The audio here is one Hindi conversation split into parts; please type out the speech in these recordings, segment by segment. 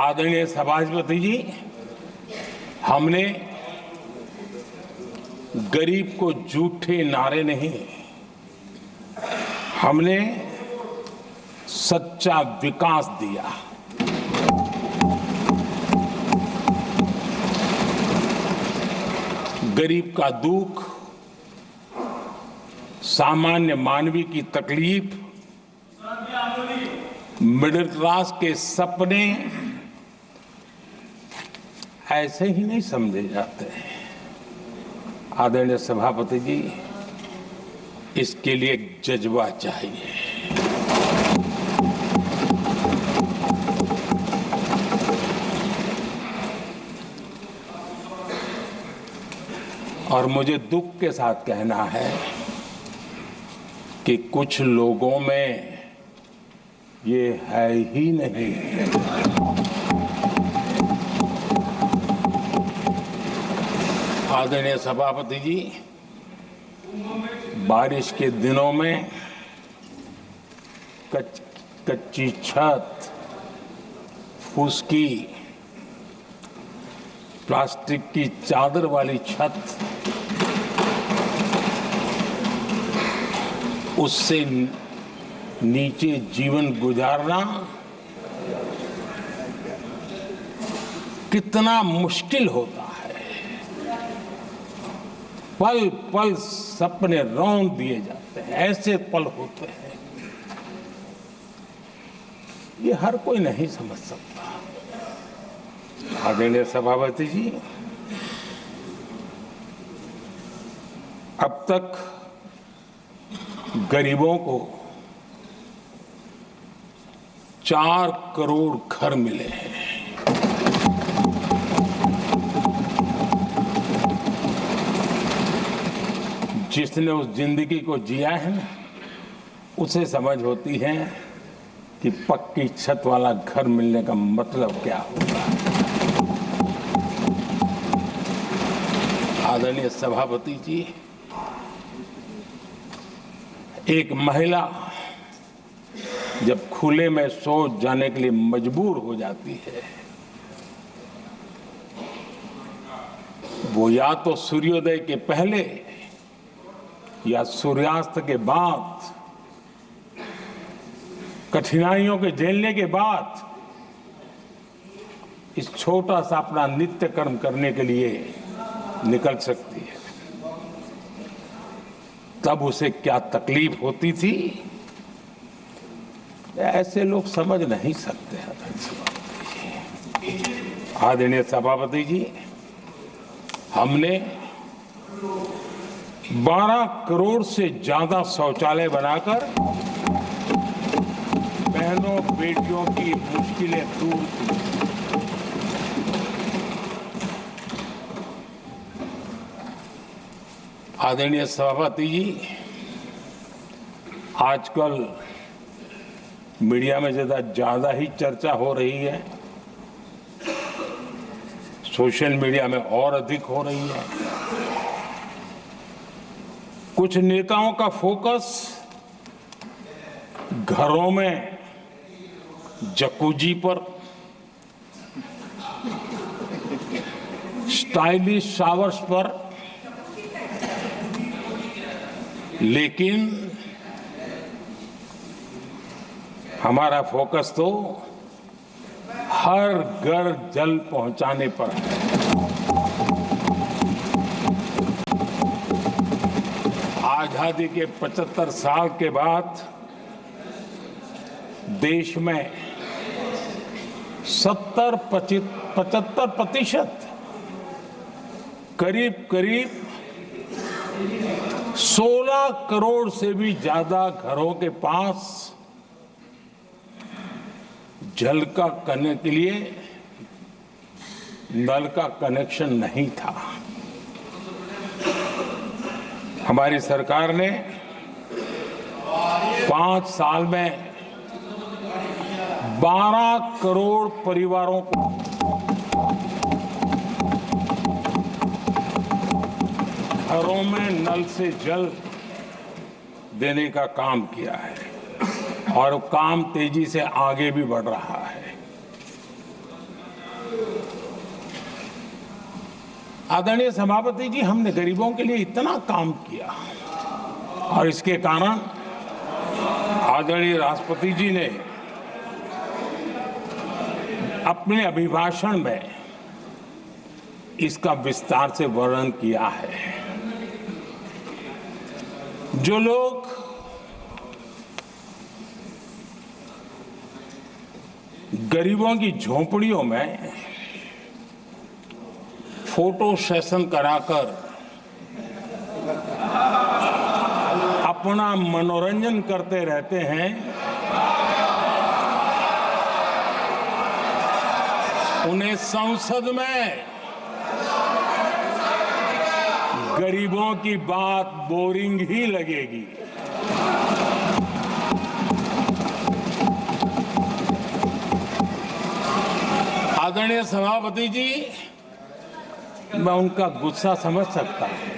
आदरणीय सभापति जी, हमने गरीब को झूठे नारे नहीं, हमने सच्चा विकास दिया। गरीब का दुख, सामान्य मानवी की तकलीफ, मिडिल क्लास के सपने ऐसे ही नहीं समझे जाते हैं। आदरणीय सभापति जी, इसके लिए एक जज्बा चाहिए। और मुझे दुख के साथ कहना है कि कुछ लोगों में ये है ही नहीं। आदरणीय सभापति जी, बारिश के दिनों में कच्ची छत, फुसकी, प्लास्टिक की चादर वाली छत, उससे नीचे जीवन गुजारना कितना मुश्किल होता है। पल पल सपने रौंद दिए जाते हैं, ऐसे पल होते हैं, ये हर कोई नहीं समझ सकता। आदरणीय सभापति जी, अब तक गरीबों को 4 करोड़ घर मिले हैं। जिसने उस जिंदगी को जिया है ना, उसे समझ होती है कि पक्की छत वाला घर मिलने का मतलब क्या होगा। आदरणीय सभापति जी, एक महिला जब खुले में शौच जाने के लिए मजबूर हो जाती है, वो या तो सूर्योदय के पहले या सूर्यास्त के बाद, कठिनाइयों के झेलने के बाद इस छोटा सा अपना नित्य कर्म करने के लिए निकल सकती है। तब उसे क्या तकलीफ होती थी, ऐसे लोग समझ नहीं सकते। आदरणीय सभापति जी, हमने 12 करोड़ से ज्यादा शौचालय बनाकर बहनों बेटियों की मुश्किलें दूर की। आदरणीय सभापति जी, आजकल मीडिया में ज्यादा ही चर्चा हो रही है, सोशल मीडिया में और अधिक हो रही है। कुछ नेताओं का फोकस घरों में जकूजी पर, स्टाइलिश शावर्स पर, लेकिन हमारा फोकस तो हर घर जल पहुंचाने पर है। आजादी के 75 साल के बाद देश में 75% करीब 16 करोड़ से भी ज्यादा घरों के पास जल का करने के लिए नल का कनेक्शन नहीं था। हमारी सरकार ने 5 साल में 12 करोड़ परिवारों को घरों में नल से जल देने का काम किया है और काम तेजी से आगे भी बढ़ रहा है। आदरणीय सभापति जी, हमने गरीबों के लिए इतना काम किया और इसके कारण आदरणीय राष्ट्रपति जी ने अपने अभिभाषण में इसका विस्तार से वर्णन किया है। जो लोग गरीबों की झोपड़ियों में फोटो सेशन कराकर अपना मनोरंजन करते रहते हैं, उन्हें संसद में गरीबों की बात बोरिंग ही लगेगी। आदरणीय सभापति जी, मैं उनका गुस्सा समझ सकता हूं।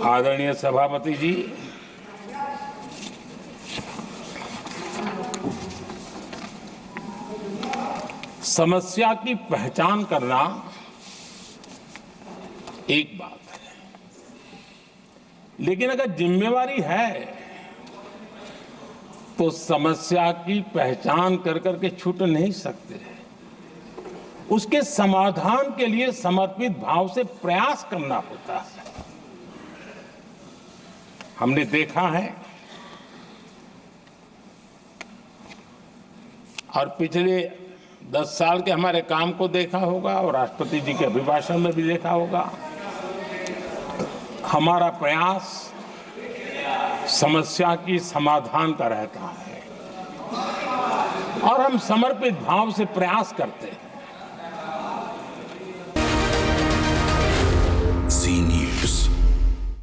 आदरणीय सभापति जी, समस्या की पहचान करना एक बात है, लेकिन अगर जिम्मेवारी है तो समस्या की पहचान कर करके छूट नहीं सकते। उसके समाधान के लिए समर्पित भाव से प्रयास करना होता है। हमने देखा है और पिछले 10 साल के हमारे काम को देखा होगा और राष्ट्रपति जी के अभिभाषण में भी देखा होगा। हमारा प्रयास समस्या की समाधान का रहता है और हम समर्पित भाव से प्रयास करते हैं।